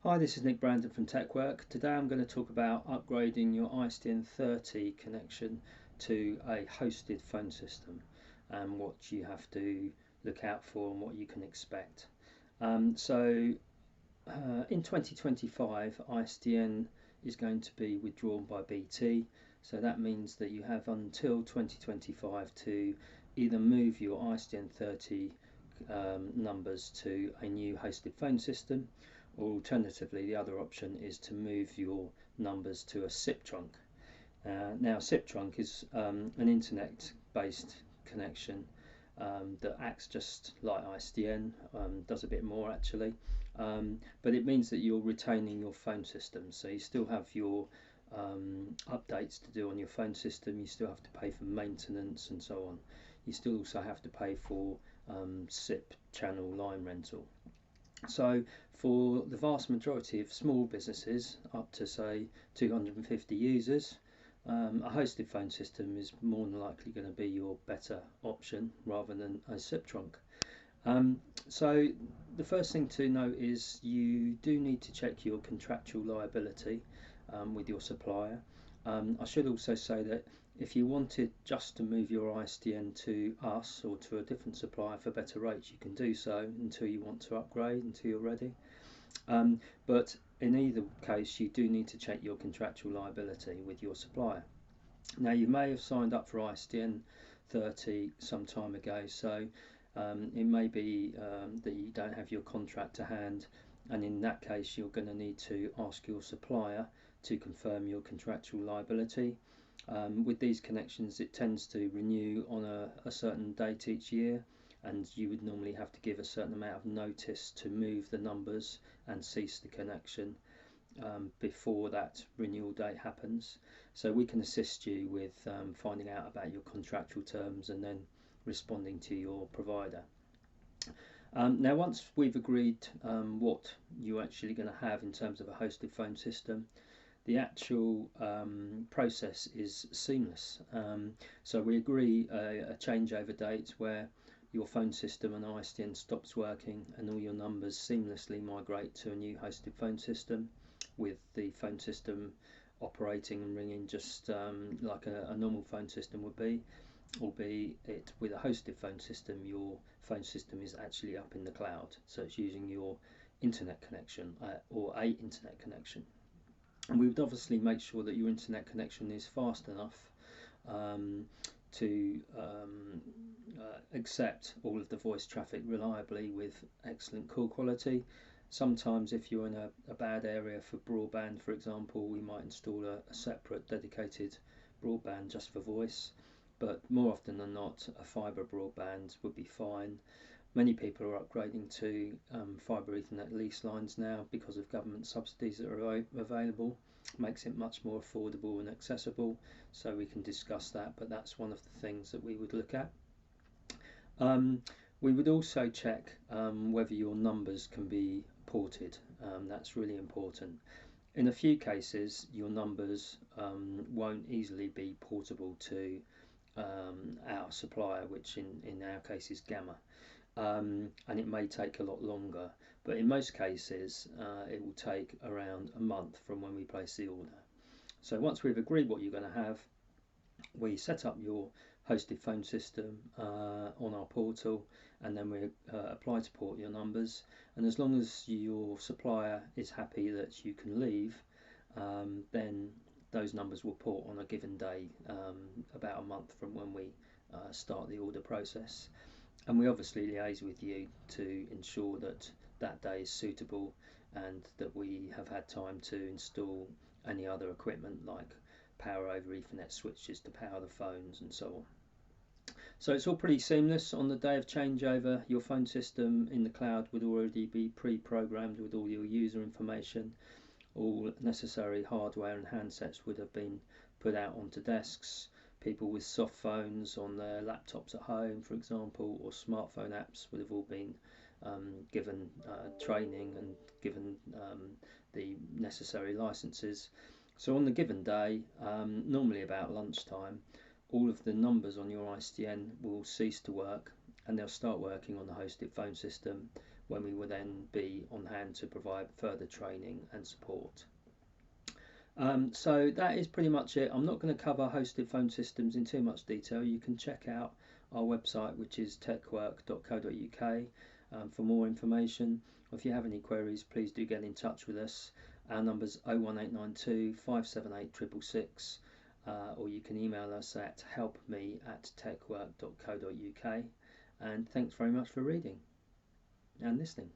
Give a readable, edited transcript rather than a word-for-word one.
Hi, this is Nick Brandon from tecwork. Today I'm going to talk about upgrading your ISDN30 connection to a hosted phone system and what you have to look out for and what you can expect. In 2025, ISDN is going to be withdrawn by BT, so that means that you have until 2025 to either move your ISDN30 numbers to a new hosted phone system, or alternatively the other option is to move your numbers to a SIP trunk. Now SIP trunk is an internet based connection that acts just like ISDN, does a bit more actually, but it means that you're retaining your phone system, so you still have your updates to do on your phone system, you still have to pay for maintenance and so on. You still also have to pay for SIP channel line rental. So for the vast majority of small businesses up to say 250 users, a hosted phone system is more than likely going to be your better option rather than a SIP trunk. So the first thing to note is you do need to check your contractual liability with your supplier. I should also say that if you wanted just to move your ISDN to us or to a different supplier for better rates, you can do so until you want to upgrade, until you're ready. But in either case, you do need to check your contractual liability with your supplier. Now, you may have signed up for ISDN30 some time ago, so it may be that you don't have your contract to hand, and in that case you're going to need to ask your supplier to confirm your contractual liability. With these connections, it tends to renew on a certain date each year, and you would normally have to give a certain amount of notice to move the numbers and cease the connection before that renewal date happens. So we can assist you with finding out about your contractual terms and then responding to your provider. Now, once we've agreed what you're actually going to have in terms of a hosted phone system, the actual process is seamless. So we agree a changeover date where your phone system and ISDN stops working and all your numbers seamlessly migrate to a new hosted phone system, with the phone system operating and ringing just like a normal phone system would be, albeit with a hosted phone system your phone system is actually up in the cloud, so it's using your internet connection or a internet connection. And we would obviously make sure that your internet connection is fast enough to accept all of the voice traffic reliably with excellent call quality. Sometimes if you're in a bad area for broadband, for example, we might install a separate dedicated broadband just for voice, but more often than not a fibre broadband would be fine. Many people are upgrading to fibre Ethernet lease lines now because of government subsidies that are available. Makes it much more affordable and accessible, so we can discuss that, but that's one of the things that we would look at. We would also check whether your numbers can be ported. That's really important. In a few cases your numbers won't easily be portable to our supplier, which in our case is Gamma. And it may take a lot longer, but in most cases it will take around a month from when we place the order. So once we've agreed what you're going to have, we set up your hosted phone system on our portal, and then we apply to port your numbers, and as long as your supplier is happy that you can leave, then those numbers will port on a given day, about a month from when we start the order process. And we obviously liaise with you to ensure that that day is suitable and that we have had time to install any other equipment like power over Ethernet switches to power the phones and so on. So it's all pretty seamless. On the day of changeover, your phone system in the cloud would already be pre-programmed with all your user information. All necessary hardware and handsets would have been put out onto desks. People with soft phones on their laptops at home, for example, or smartphone apps would have all been given training and given the necessary licenses. So on the given day, normally about lunchtime, all of the numbers on your ISDN will cease to work and they'll start working on the hosted phone system when we will then be on hand to provide further training and support. So that is pretty much it. I'm not going to cover hosted phone systems in too much detail. You can check out our website, which is tecwork.co.uk, for more information. If you have any queries, please do get in touch with us. Our number's 01892 578 666, or you can email us at helpme@tecwork.co.uk. And thanks very much for reading and listening.